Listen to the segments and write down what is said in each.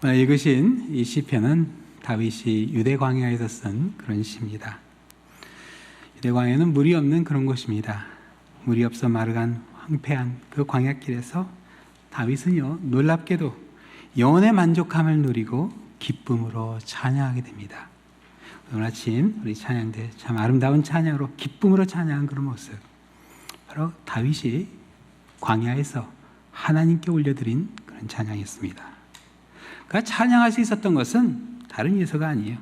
오늘 읽으신 이 시편은 다윗이 유대 광야에서 쓴 그런 시입니다. 유대 광야는 물이 없는 그런 곳입니다. 물이 없어 마르간 황폐한 그 광야길에서 다윗은요, 놀랍게도 영혼의 만족함을 누리고 기쁨으로 찬양하게 됩니다. 오늘 아침 우리 찬양대 참 아름다운 찬양으로 기쁨으로 찬양한 그런 모습, 바로 다윗이 광야에서 하나님께 올려드린 그런 찬양이었습니다. 그가 찬양할 수 있었던 것은 다른 요소가 아니에요.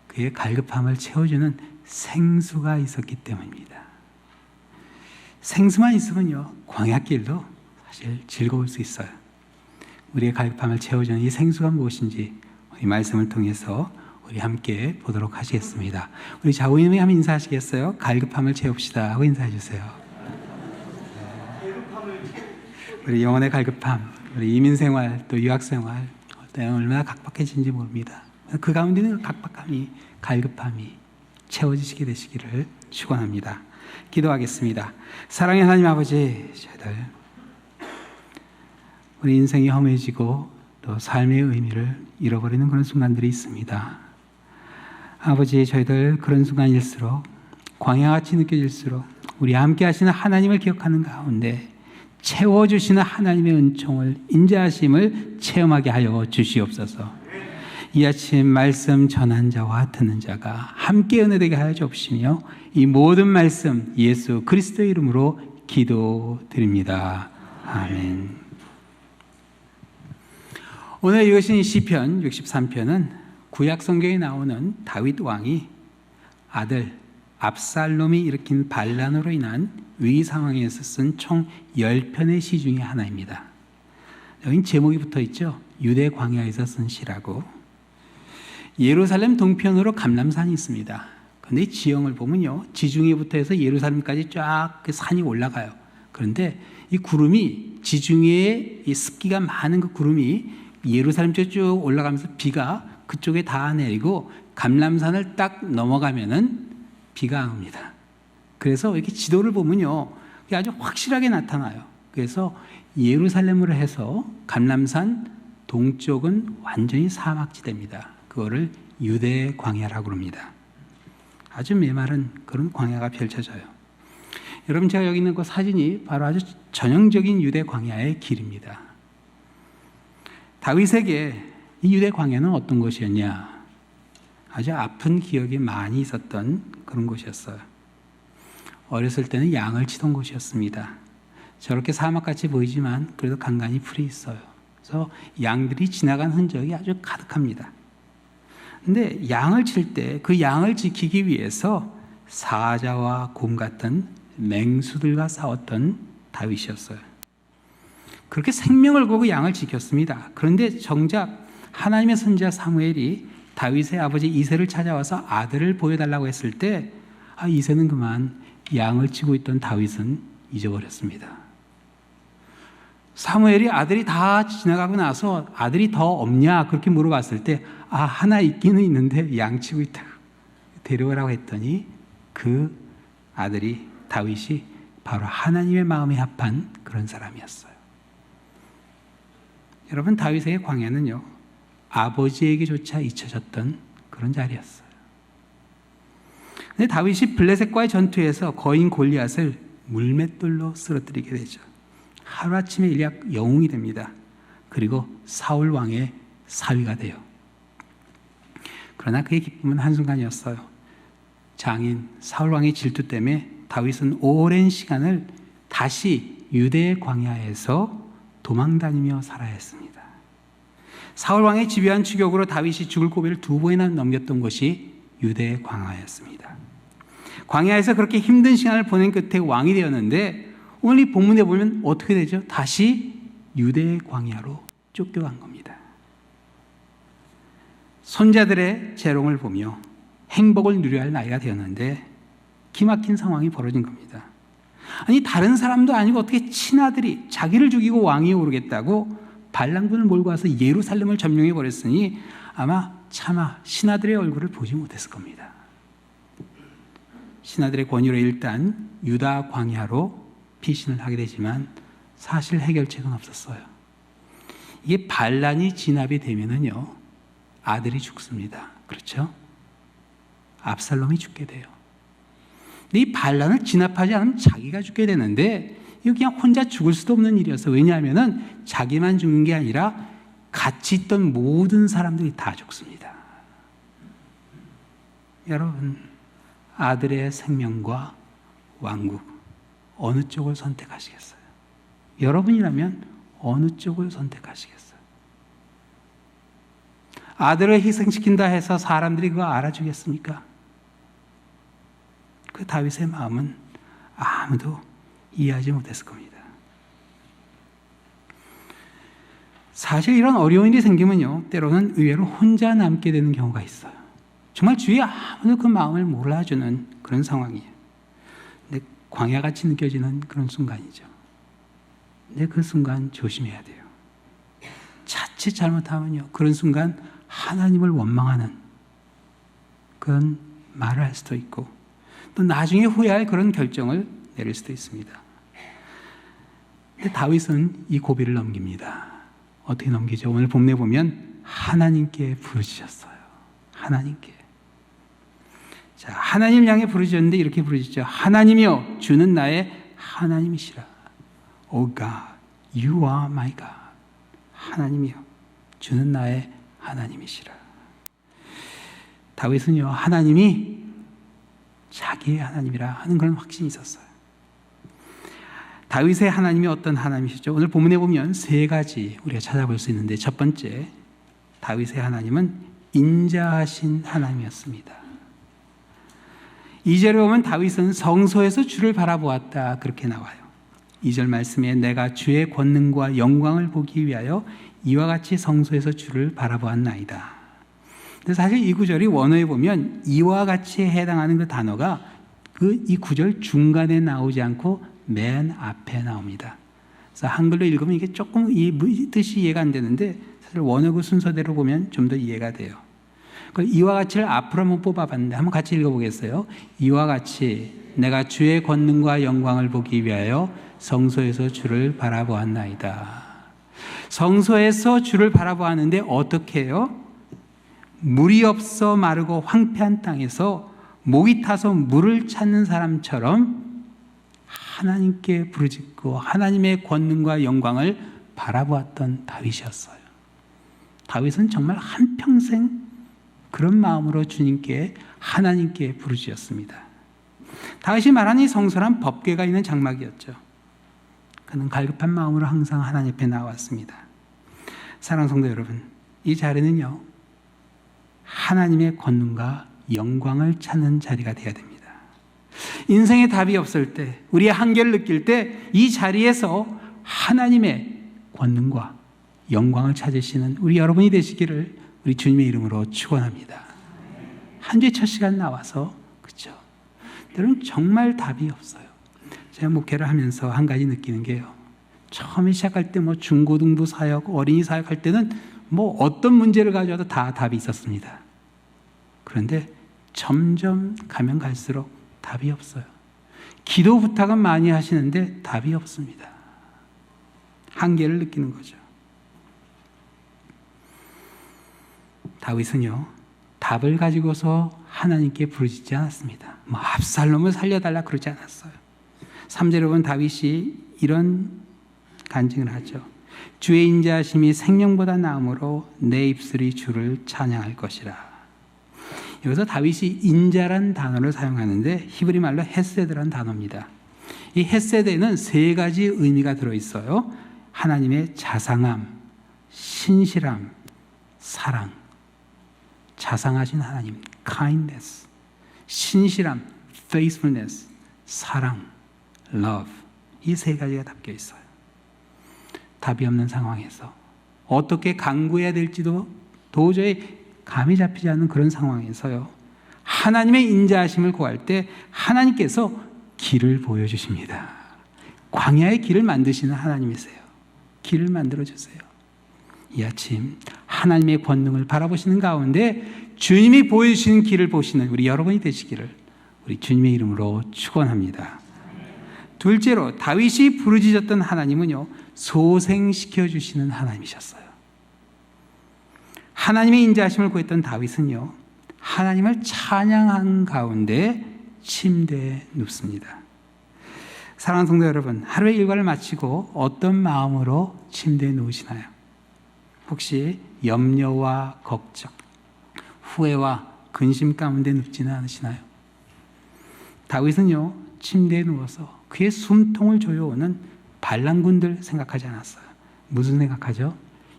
그의 갈급함을 채워주는 생수가 있었기 때문입니다. 생수만 있으면요, 광야길도 사실 즐거울 수 있어요. 우리의 갈급함을 채워주는 이 생수가 무엇인지 이 말씀을 통해서 우리 함께 보도록 하시겠습니다. 우리 좌우님이 한번 인사하시겠어요? 갈급함을 채웁시다 하고 인사해 주세요. 우리 영혼의 갈급함, 우리 이민생활 또 유학생활 얼마나 각박해진지 모릅니다. 그 가운데는 각박함이, 갈급함이 채워지시게 되시기를 축원합니다. 기도하겠습니다. 사랑의 하나님 아버지, 저희들 우리 인생이 험해지고 또 삶의 의미를 잃어버리는 그런 순간들이 있습니다. 아버지, 저희들 그런 순간일수록, 광야같이 느껴질수록 우리 함께 하시는 하나님을 기억하는 가운데 채워주시는 하나님의 은총을, 인자하심을 체험하게 하여 주시옵소서. 이 아침 말씀 전한 자와 듣는 자가 함께 은혜되게 하여 주옵시며 이 모든 말씀 예수 그리스도의 이름으로 기도드립니다. 아멘. 오늘 읽으신 시편 63편은 구약 성경에 나오는 다윗 왕이 아들 압살롬이 일으킨 반란으로 인한 위기 상황에서 쓴 총 10편의 시 중에 하나입니다. 여기 제목이 붙어 있죠. 유대 광야에서 쓴 시라고. 예루살렘 동편으로 감람산이 있습니다. 그런데 이 지형을 보면요, 지중해부터 해서 예루살렘까지 쫙 그 산이 올라가요. 그런데 이 구름이, 지중해에 이 습기가 많은 그 구름이 예루살렘 쪽 쭉 올라가면서 비가 그쪽에 다 내리고 감람산을 딱 넘어가면은 비가 안 옵니다. 그래서 이렇게 지도를 보면요, 아주 확실하게 나타나요. 그래서 예루살렘으로 해서 감람산 동쪽은 완전히 사막지대입니다. 그거를 유대 광야라고 합니다. 아주 메마른 그런 광야가 펼쳐져요. 여러분, 제가 여기 있는 그 사진이 바로 아주 전형적인 유대 광야의 길입니다. 다윗에게 이 유대 광야는 어떤 곳이었냐? 아주 아픈 기억이 많이 있었던 그런 곳이었어요. 어렸을 때는 양을 치던 곳이었습니다. 저렇게 사막같이 보이지만 그래도 간간히 풀이 있어요. 그래서 양들이 지나간 흔적이 아주 가득합니다. 근데 양을 칠 때 그 양을 지키기 위해서 사자와 곰 같은 맹수들과 싸웠던 다윗이었어요. 그렇게 생명을 걸고 양을 지켰습니다. 그런데 정작 하나님의 선지자 사무엘이 다윗의 아버지 이새를 찾아와서 아들을 보여달라고 했을 때 이새는 그만 양을 치고 있던 다윗은 잊어버렸습니다. 사무엘이 아들이 다 지나가고 나서 아들이 더 없냐 그렇게 물어봤을 때 하나 있기는 있는데 양 치고 있다고 데려오라고 했더니 그 아들이 다윗이 바로 하나님의 마음에 합한 그런 사람이었어요. 여러분, 다윗의 광야는요, 아버지에게조차 잊혀졌던 그런 자리였어요. 근데 다윗이 블레셋과의 전투에서 거인 골리앗을 물맷돌로 쓰러뜨리게 되죠. 하루아침에 일약 영웅이 됩니다. 그리고 사울 왕의 사위가 돼요. 그러나 그의 기쁨은 한순간이었어요. 장인 사울 왕의 질투 때문에 다윗은 오랜 시간을 다시 유대 광야에서 도망다니며 살아야 했습니다. 사울 왕의 집요한 추격으로 다윗이 죽을 고비를 2번이나 넘겼던 것이 유대 광야였습니다. 광야에서 그렇게 힘든 시간을 보낸 끝에 왕이 되었는데 오늘 이 본문에 보면 어떻게 되죠? 다시 유대 광야로 쫓겨간 겁니다. 손자들의 재롱을 보며 행복을 누려야 할 나이가 되었는데 기막힌 상황이 벌어진 겁니다. 아니, 다른 사람도 아니고 어떻게 친아들이 자기를 죽이고 왕위에 오르겠다고 반란군을 몰고 와서 예루살렘을 점령해 버렸으니 아마 차마 신하들의 얼굴을 보지 못했을 겁니다. 신하들의 권유로 일단 유다 광야로 피신을 하게 되지만 사실 해결책은 없었어요. 이게 반란이 진압이 되면은요, 아들이 죽습니다. 그렇죠? 압살롬이 죽게 돼요. 근데 이 반란을 진압하지 않으면 자기가 죽게 되는데, 이거 그냥 혼자 죽을 수도 없는 일이었어요. 왜냐하면은 자기만 죽는 게 아니라 같이 있던 모든 사람들이 다 죽습니다. 여러분, 아들의 생명과 왕국, 어느 쪽을 선택하시겠어요? 여러분이라면 어느 쪽을 선택하시겠어요? 아들을 희생시킨다 해서 사람들이 그거 알아주겠습니까? 그 다윗의 마음은 아무도 이해하지 못했을 겁니다. 사실 이런 어려운 일이 생기면요, 때로는 의외로 혼자 남게 되는 경우가 있어요. 정말 주위에 아무도 그 마음을 몰라주는 그런 상황이에요. 근데 광야같이 느껴지는 그런 순간이죠. 근데 그 순간 조심해야 돼요. 자칫 잘못하면요, 그런 순간 하나님을 원망하는 그런 말을 할 수도 있고, 또 나중에 후회할 그런 결정을 내릴 수도 있습니다. 근데 다윗은 이 고비를 넘깁니다. 어떻게 넘기죠? 오늘 본문에 보면 하나님께 부르짖었어요. 하나님께. 자, 하나님 향해 부르짖었는데 이렇게 부르짖죠. 하나님이여, 주는 나의 하나님이시라. Oh God, you are my God. 하나님이여, 주는 나의 하나님이시라. 다윗은요, 하나님이 자기의 하나님이라 하는 그런 확신이 있었어요. 다윗의 하나님이 어떤 하나님이시죠? 오늘 본문에 보면 세 가지 우리가 찾아볼 수 있는데, 첫 번째, 다윗의 하나님은 인자하신 하나님이었습니다. 2절에 보면 다윗은 성소에서 주를 바라보았다, 그렇게 나와요. 2절 말씀에 내가 주의 권능과 영광을 보기 위하여 이와 같이 성소에서 주를 바라보았나이다. 근데 사실 이 구절이 원어에 보면 이와 같이 해당하는 그 단어가 이 구절 중간에 나오지 않고 맨 앞에 나옵니다. 그래서 한글로 읽으면 이게 조금 이 뜻이 이해가 안 되는데, 사실 원어 그 순서대로 보면 좀 더 이해가 돼요. 이와 같이를 앞으로 한번 뽑아봤는데 한번 같이 읽어보겠어요. 이와 같이 내가 주의 권능과 영광을 보기 위하여 성소에서 주를 바라보았나이다. 성소에서 주를 바라보았는데 어떻게 해요? 물이 없어 마르고 황폐한 땅에서 목이 타서 물을 찾는 사람처럼 하나님께 부르짖고 하나님의 권능과 영광을 바라보았던 다윗이었어요. 다윗은 정말 한평생 그런 마음으로 주님께, 하나님께 부르짖었습니다. 다윗이 말한 이 성소란 법궤가 있는 장막이었죠. 그는 갈급한 마음으로 항상 하나님 앞에 나왔습니다. 사랑하는 성도 여러분, 이 자리는요, 하나님의 권능과 영광을 찾는 자리가 되어야 됩니다. 인생에 답이 없을 때, 우리의 한계를 느낄 때 이 자리에서 하나님의 권능과 영광을 찾으시는 우리 여러분이 되시기를 우리 주님의 이름으로 축원합니다. 한 주의 첫 시간 나와서, 그렇죠? 여러분, 정말 답이 없어요. 제가 목회를 하면서 한 가지 느끼는 게요, 처음에 시작할 때 중고등부 사역, 어린이 사역 할 때는 어떤 문제를 가져와도 다 답이 있었습니다. 그런데 점점 가면 갈수록 답이 없어요. 기도 부탁은 많이 하시는데 답이 없습니다. 한계를 느끼는 거죠. 다윗은요, 답을 가지고서 하나님께 부르짖지 않았습니다. 압살롬을 살려달라 그러지 않았어요. 3절에 보면 다윗이 이런 간증을 하죠. 주의 인자하심이 생명보다 나음으로 내 입술이 주를 찬양할 것이라. 여기서 다윗이 인자란 단어를 사용하는데 히브리 말로 헤세드란 단어입니다. 이 헤세드에는 세 가지 의미가 들어있어요. 하나님의 자상함, 신실함, 사랑. 자상하신 하나님, kindness, 신실함, faithfulness, 사랑, love. 이 세 가지가 담겨 있어요. 답이 없는 상황에서 어떻게 간구해야 될지도 도저히 감이 잡히지 않는 그런 상황에서요, 하나님의 인자하심을 구할 때 하나님께서 길을 보여주십니다. 광야의 길을 만드시는 하나님이세요. 길을 만들어주세요. 이 아침 하나님의 권능을 바라보시는 가운데 주님이 보여주시는 길을 보시는 우리 여러분이 되시기를 우리 주님의 이름으로 축원합니다. 둘째로, 다윗이 부르짖었던 하나님은요, 소생시켜 주시는 하나님이셨어요. 하나님의 인자하심을 구했던 다윗은요, 하나님을 찬양한 가운데 침대에 눕습니다. 사랑하는 성도 여러분, 하루의 일과를 마치고 어떤 마음으로 침대에 누우시나요? 혹시 염려와 걱정, 후회와 근심 가운데 눕지는 않으시나요? 다윗은요, 침대에 누워서 그의 숨통을 조여오는 반란군들 생각하지 않았어요. 무슨 생각하죠?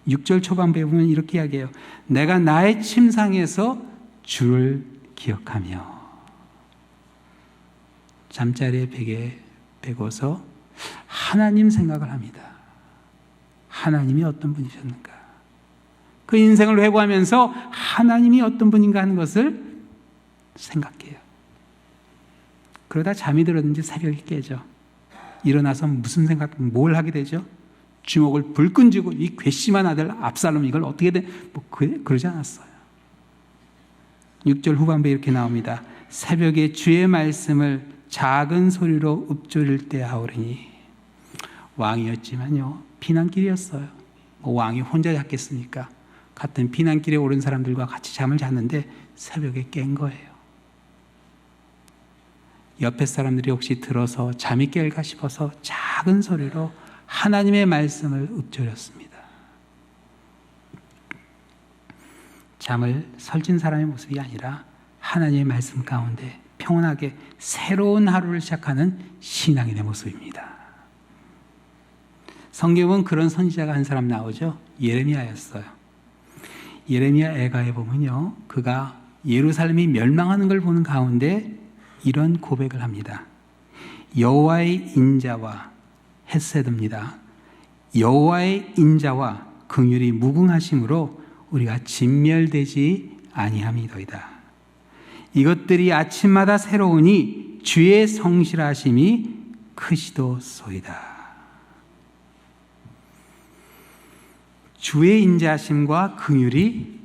6절 초반부에 보면 이렇게 이야기해요. 내가 나의 침상에서 주를 기억하며. 잠자리에 베개에 베고서 하나님 생각을 합니다. 하나님이 어떤 분이셨는가? 그 인생을 회고하면서 하나님이 어떤 분인가 하는 것을 생각해요. 그러다 잠이 들었는지 새벽에 깨죠. 일어나서 무슨 생각, 뭘 하게 되죠? 주먹을 불끈 쥐고 이 괘씸한 아들 압살롬 이걸 어떻게 그러지 않았어요. 6절 후반부에 이렇게 나옵니다. 새벽에 주의 말씀을 작은 소리로 읊조릴 때 하오리니. 왕이었지만요, 피난길이었어요. 왕이 혼자 잤겠습니까? 같은 피난길에 오른 사람들과 같이 잠을 잤는데 새벽에 깬 거예요. 옆에 사람들이 혹시 들어서 잠이 깰까 싶어서 작은 소리로 하나님의 말씀을 읊조렸습니다. 잠을 설친 사람의 모습이 아니라 하나님의 말씀 가운데 평온하게 새로운 하루를 시작하는 신앙인의 모습입니다. 성경은 그런 선지자가 한 사람 나오죠. 예레미야였어요. 예레미야 애가에 보면요, 그가 예루살렘이 멸망하는 걸 보는 가운데 이런 고백을 합니다. 여호와의 인자와 헷세듭니다. 여호와의 인자와 긍휼이 무궁하심으로 우리가 진멸되지 아니함이더이다. 이것들이 아침마다 새로우니 주의 성실하심이 크시도소이다. 주의 인자하심과 긍휼이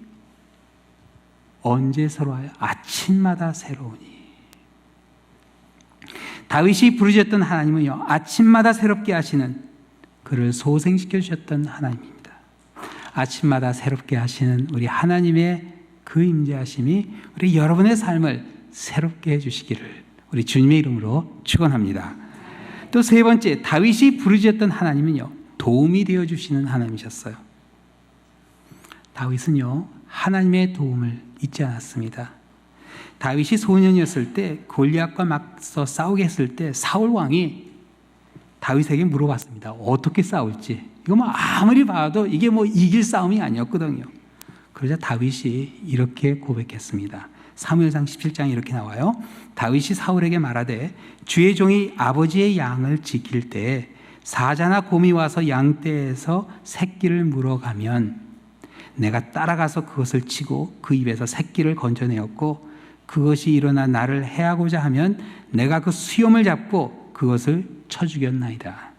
언제 새로워요? 아침마다 새로우니. 다윗이 부르짖었던 하나님은요, 아침마다 새롭게 하시는, 그를 소생시켜 주셨던 하나님입니다. 아침마다 새롭게 하시는 우리 하나님의 그 임재하심이 우리 여러분의 삶을 새롭게 해주시기를 우리 주님의 이름으로 축원합니다. 또 세 번째, 다윗이 부르짖었던 하나님은요, 도움이 되어주시는 하나님이셨어요. 다윗은요, 하나님의 도움을 잊지 않았습니다. 다윗이 소년이었을 때 골리앗과 맞서 싸우게 했을 때 사울 왕이 다윗에게 물어봤습니다. 어떻게 싸울지. 이거 뭐 아무리 봐도 이게 뭐 이길 싸움이 아니었거든요. 그러자 다윗이 이렇게 고백했습니다. 사무엘상 17장에 이렇게 나와요. 다윗이 사울에게 말하되 주의 종이 아버지의 양을 지킬 때 사자나 곰이 와서 양떼에서 새끼를 물어가면 내가 따라가서 그것을 치고 그 입에서 새끼를 건져내었고 그것이 일어나 나를 해하고자 하면 내가 그 수염을 잡고 그것을 쳐 죽였나이다.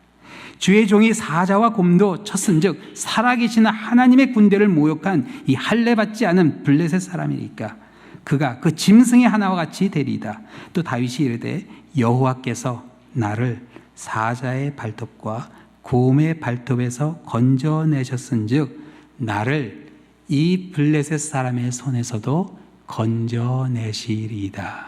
주의 종이 사자와 곰도 쳤은즉 살아계신 하나님의 군대를 모욕한 이 할례받지 않은 블레셋 사람이니까 그가 그 짐승의 하나와 같이 되리이다. 또 다윗이 이르되 여호와께서 나를 사자의 발톱과 곰의 발톱에서 건져내셨은즉 나를 이 블레셋 사람의 손에서도 건져내시리이다.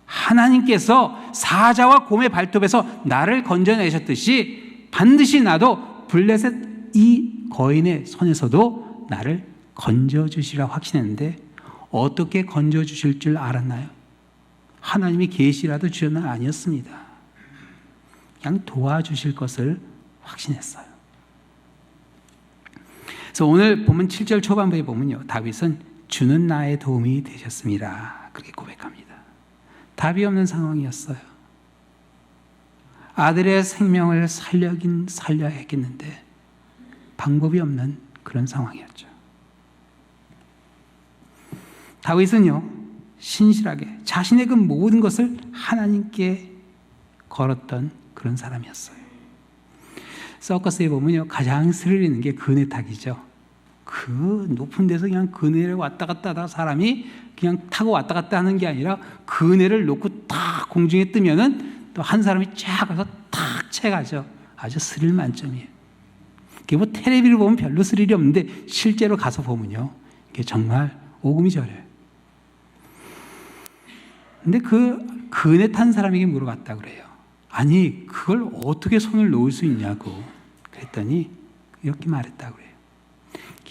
하나님께서 사자와 곰의 발톱에서 나를 건져내셨듯이 반드시 나도 블레셋 이 거인의 손에서도 나를 건져주시라 확신했는데 어떻게 건져주실 줄 알았나요? 하나님이 계시라도 주셨나? 아니었습니다. 그냥 도와주실 것을 확신했어요. 그래서 오늘 보면 7절 초반부에 보면요, 다윗은 주는 나의 도움이 되셨습니다. 그렇게 고백합니다. 답이 없는 상황이었어요. 아들의 생명을 살려긴 살려야 했겠는데 방법이 없는 그런 상황이었죠. 다윗은요, 신실하게 자신의 그 모든 것을 하나님께 걸었던 그런 사람이었어요. 서커스에 보면요, 가장 스릴 있는 게 그네 타기죠. 그 높은 데서 그냥 그네를 왔다 갔다 하다가 사람이 그냥 타고 왔다 갔다 하는 게 아니라 그네를 놓고 탁 공중에 뜨면은 또 한 사람이 쫙 가서 탁 채가죠. 아주 스릴 만점이에요. 이게 뭐 텔레비를 보면 별로 스릴이 없는데 실제로 가서 보면요, 이게 정말 오금이 저려요. 근데 그 그네 탄 사람에게 물어봤다 그래요. 아니, 그걸 어떻게 손을 놓을 수 있냐고. 그랬더니 이렇게 말했다 그래요.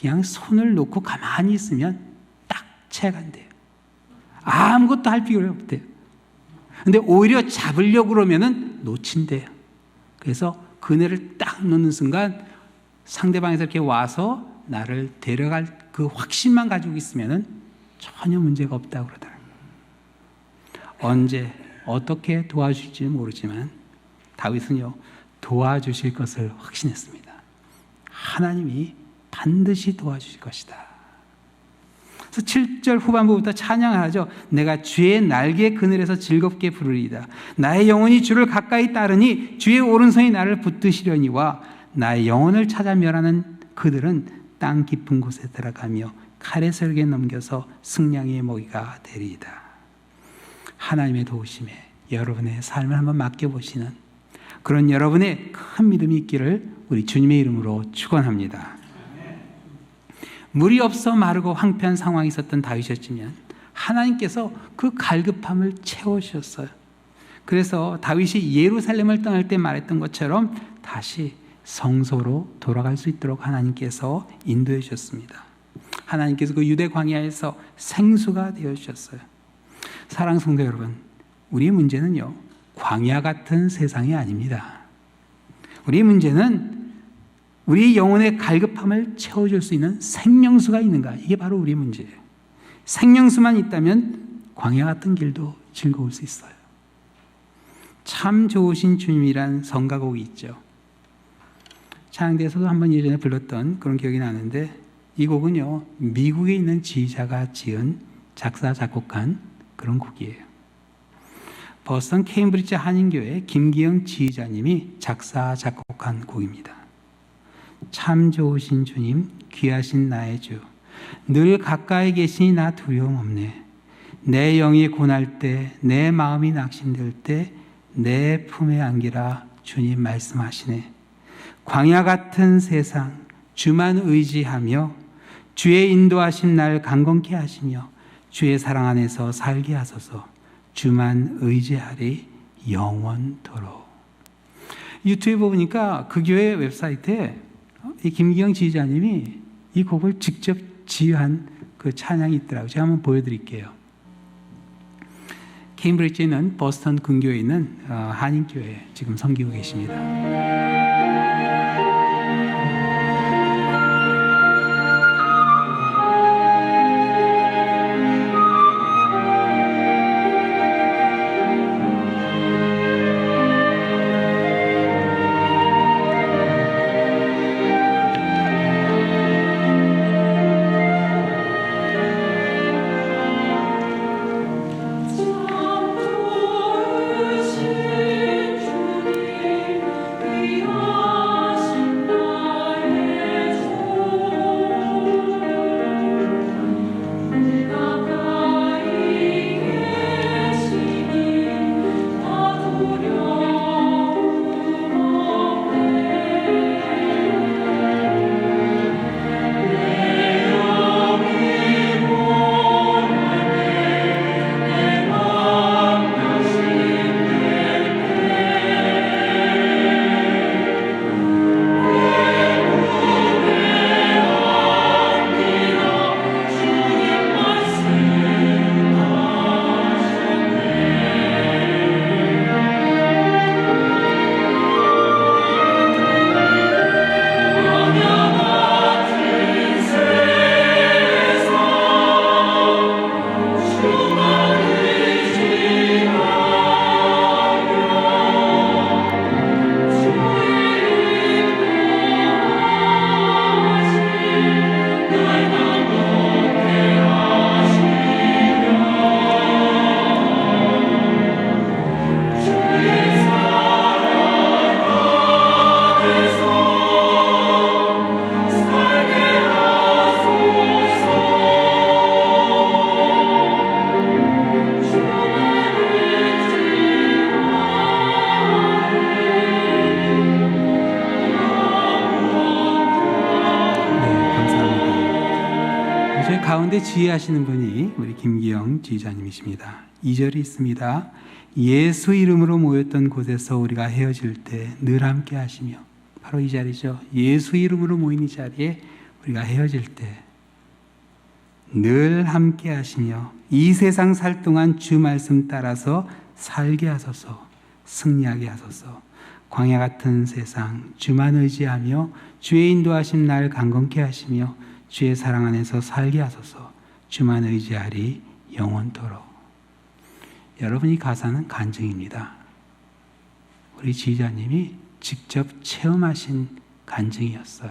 그냥 손을 놓고 가만히 있으면 딱 채간대요. 아무것도 할 필요가 없대요. 근데 오히려 잡으려고 그러면은 놓친대요. 그래서 그네를 딱 놓는 순간 상대방에서 이렇게 와서 나를 데려갈 그 확신만 가지고 있으면은 전혀 문제가 없다고 그러더라고요. 언제 어떻게 도와주실지 모르지만 다윗은요, 도와주실 것을 확신했습니다. 하나님이 반드시 도와주실 것이다. 그래서 7절 후반부부터 찬양을 하죠. 내가 주의 날개 그늘에서 즐겁게 부르리이다. 나의 영혼이 주를 가까이 따르니 주의 오른손이 나를 붙드시려니와 나의 영혼을 찾아 멸하는 그들은 땅 깊은 곳에 들어가며 칼의 설에 넘겨서 승냥이의 먹이가 되리이다. 하나님의 도우심에 여러분의 삶을 한번 맡겨보시는 그런 여러분의 큰 믿음이 있기를 우리 주님의 이름으로 축원합니다. 물이 없어 마르고 황폐한 상황이 있었던 다윗이었지만 하나님께서 그 갈급함을 채워주셨어요. 그래서 다윗이 예루살렘을 떠날 때 말했던 것처럼 다시 성소로 돌아갈 수 있도록 하나님께서 인도해 주셨습니다. 하나님께서 그 유대 광야에서 생수가 되어 주셨어요. 사랑하는 성도 여러분, 우리의 문제는요, 광야 같은 세상이 아닙니다. 우리의 문제는 우리 영혼의 갈급함을 채워줄 수 있는 생명수가 있는가? 이게 바로 우리의 문제예요. 생명수만 있다면 광야 같은 길도 즐거울 수 있어요. 참 좋으신 주님이란 성가곡이 있죠. 찬양대에서도 한번 예전에 불렀던 그런 기억이 나는데, 이 곡은요, 미국에 있는 지휘자가 지은 작사 작곡한 그런 곡이에요. 버스턴 케임브리지 한인교회 김기영 지휘자님이 작사 작곡한 곡입니다. 참 좋으신 주님, 귀하신 나의 주, 늘 가까이 계시니 나 두려움 없네. 내 영이 고날 때, 내 마음이 낙심될 때 내 품에 안기라 주님 말씀하시네. 광야 같은 세상 주만 의지하며 주의 인도하심 날 강건케 하시며 주의 사랑 안에서 살게 하소서. 주만 의지하리 영원토록. 유튜브에 보니까 그 교회 웹사이트에 이 김기영 지휘자님이 이 곡을 직접 지휘한 그 찬양이 있더라고요. 제가 한번 보여드릴게요. 케임브리지에 있는 버스턴 근교에 있는 한인교회에 지금 섬기고 계십니다. 가운데 지휘하시는 분이 우리 김기영 지휘자님이십니다. 2절이 있습니다. 예수 이름으로 모였던 곳에서 우리가 헤어질 때 늘 함께 하시며, 바로 이 자리죠. 예수 이름으로 모인 이 자리에 우리가 헤어질 때 늘 함께 하시며 이 세상 살 동안 주 말씀 따라서 살게 하소서. 승리하게 하소서. 광야 같은 세상 주만 의지하며 주의 인도하심 날 강건케 하시며 주의 사랑 안에서 살게 하소서. 주만 의지하리 영원토록. 여러분, 이 가사는 간증입니다. 우리 지휘자님이 직접 체험하신 간증이었어요.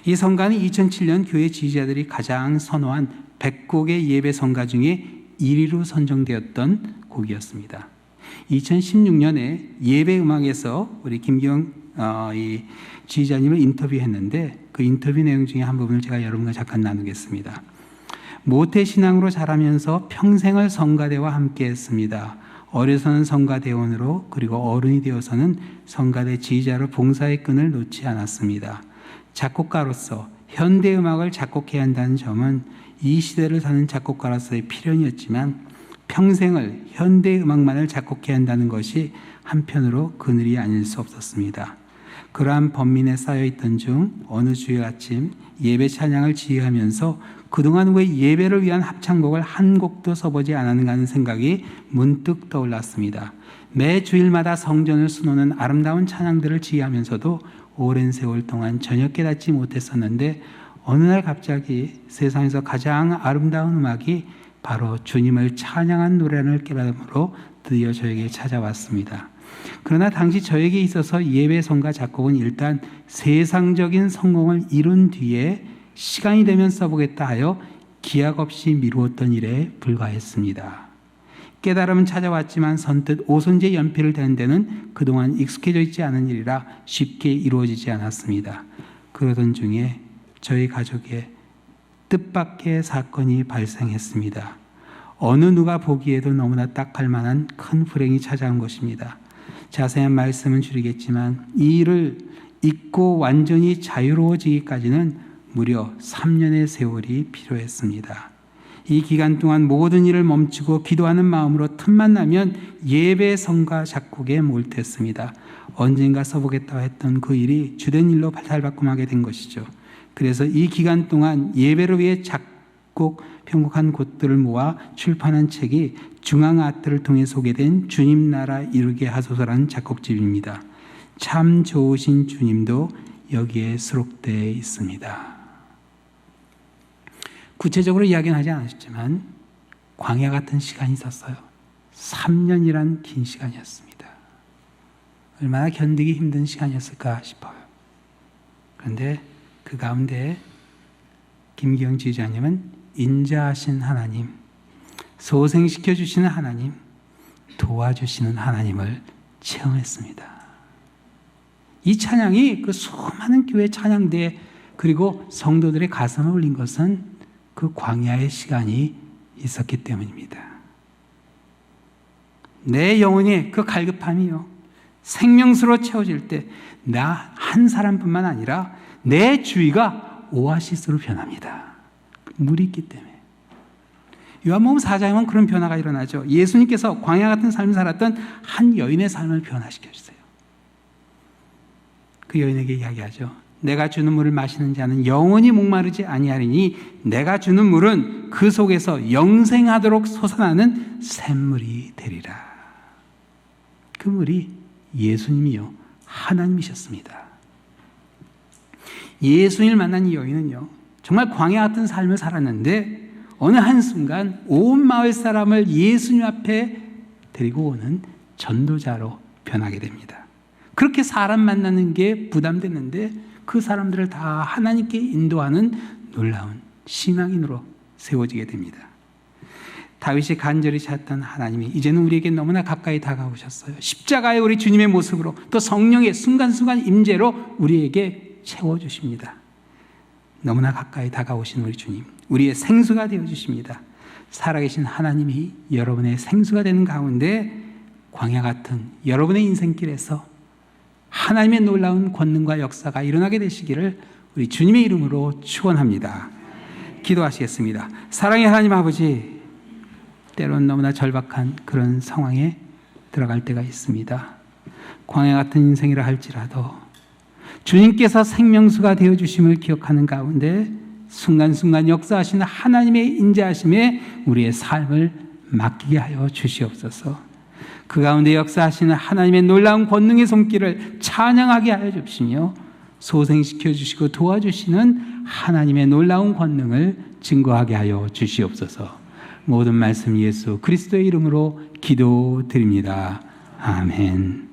이 성가는 2007년 교회 지휘자들이 가장 선호한 100곡의 예배 성가 중에 1위로 선정되었던 곡이었습니다. 2016년에 예배 음악에서 우리 김기영 이 지휘자님을 인터뷰했는데, 그 인터뷰 내용 중에 한 부분을 제가 여러분과 잠깐 나누겠습니다. 모태신앙으로 자라면서 평생을 성가대와 함께했습니다. 어려서는 성가대원으로, 그리고 어른이 되어서는 성가대 지휘자로 봉사의 끈을 놓지 않았습니다. 작곡가로서 현대음악을 작곡해야 한다는 점은 이 시대를 사는 작곡가로서의 필연이었지만, 평생을 현대음악만을 작곡해야 한다는 것이 한편으로 그늘이 아닐 수 없었습니다. 그러한 번민에 쌓여있던 중 어느 주일 아침 예배 찬양을 지휘하면서 그동안 왜 예배를 위한 합창곡을 한 곡도 써보지 않았는가 하는 생각이 문득 떠올랐습니다. 매 주일마다 성전을 수놓는 아름다운 찬양들을 지휘하면서도 오랜 세월 동안 전혀 깨닫지 못했었는데, 어느 날 갑자기 세상에서 가장 아름다운 음악이 바로 주님을 찬양한 노래를 깨달음으로 드디어 저에게 찾아왔습니다. 그러나 당시 저에게 있어서 예배 성가 작곡은 일단 세상적인 성공을 이룬 뒤에 시간이 되면 써보겠다 하여 기약 없이 미루었던 일에 불과했습니다. 깨달음은 찾아왔지만 선뜻 오선지 연필을 대는 데는 그동안 익숙해져 있지 않은 일이라 쉽게 이루어지지 않았습니다. 그러던 중에 저희 가족에 뜻밖의 사건이 발생했습니다. 어느 누가 보기에도 너무나 딱할 만한 큰 불행이 찾아온 것입니다. 자세한 말씀은 줄이겠지만 이 일을 잊고 완전히 자유로워지기까지는 무려 3년의 세월이 필요했습니다. 이 기간 동안 모든 일을 멈추고 기도하는 마음으로 틈만 나면 예배 성가 작곡에 몰두했습니다. 언젠가 써보겠다고 했던 그 일이 주된 일로 발발바꿈하게 된 것이죠. 그래서 이 기간 동안 예배를 위해 작곡, 편곡한 곳들을 모아 출판한 책이 중앙아트를 통해 소개된 주님 나라 이루게 하소서라는 작곡집입니다. 참 좋으신 주님도 여기에 수록되어 있습니다. 구체적으로 이야기는 하지 않았지만 광야 같은 시간이 있었어요. 3년이란 긴 시간이었습니다. 얼마나 견디기 힘든 시간이었을까 싶어요. 그런데 그 가운데 김기영 지휘자님은 인자하신 하나님, 소생시켜 주시는 하나님, 도와주시는 하나님을 체험했습니다. 이 찬양이 그 수많은 교회 찬양대 그리고 성도들의 가슴을 울린 것은 그 광야의 시간이 있었기 때문입니다. 내 영혼이 그 갈급함이요, 생명수로 채워질 때 나 한 사람뿐만 아니라 내 주위가 오아시스로 변합니다. 물이 있기 때문에. 요한복음 4장에 보면 그런 변화가 일어나죠. 예수님께서 광야 같은 삶을 살았던 한 여인의 삶을 변화시켜 주세요. 그 여인에게 이야기하죠. 내가 주는 물을 마시는 자는 영원히 목마르지 아니하리니 내가 주는 물은 그 속에서 영생하도록 솟아나는 샘물이 되리라. 그 물이 예수님이요, 하나님이셨습니다. 예수님을 만난 이 여인은요, 정말 광야 같은 삶을 살았는데 어느 한순간 온 마을 사람을 예수님 앞에 데리고 오는 전도자로 변하게 됩니다. 그렇게 사람 만나는 게 부담됐는데 그 사람들을 다 하나님께 인도하는 놀라운 신앙인으로 세워지게 됩니다. 다윗이 간절히 찾던 하나님이 이제는 우리에게 너무나 가까이 다가오셨어요. 십자가의 우리 주님의 모습으로, 또 성령의 순간순간 임재로 우리에게 채워주십니다. 너무나 가까이 다가오신 우리 주님, 우리의 생수가 되어주십니다. 살아계신 하나님이 여러분의 생수가 되는 가운데 광야 같은 여러분의 인생길에서 하나님의 놀라운 권능과 역사가 일어나게 되시기를 우리 주님의 이름으로 축원합니다. 기도하시겠습니다. 사랑의 하나님 아버지, 때론 너무나 절박한 그런 상황에 들어갈 때가 있습니다. 광야 같은 인생이라 할지라도 주님께서 생명수가 되어주심을 기억하는 가운데 순간순간 역사하시는 하나님의 인자하심에 우리의 삶을 맡기게 하여 주시옵소서. 그 가운데 역사하시는 하나님의 놀라운 권능의 손길을 찬양하게 하여 주시며 소생시켜 주시고 도와주시는 하나님의 놀라운 권능을 증거하게 하여 주시옵소서. 모든 말씀 예수 그리스도의 이름으로 기도드립니다. 아멘.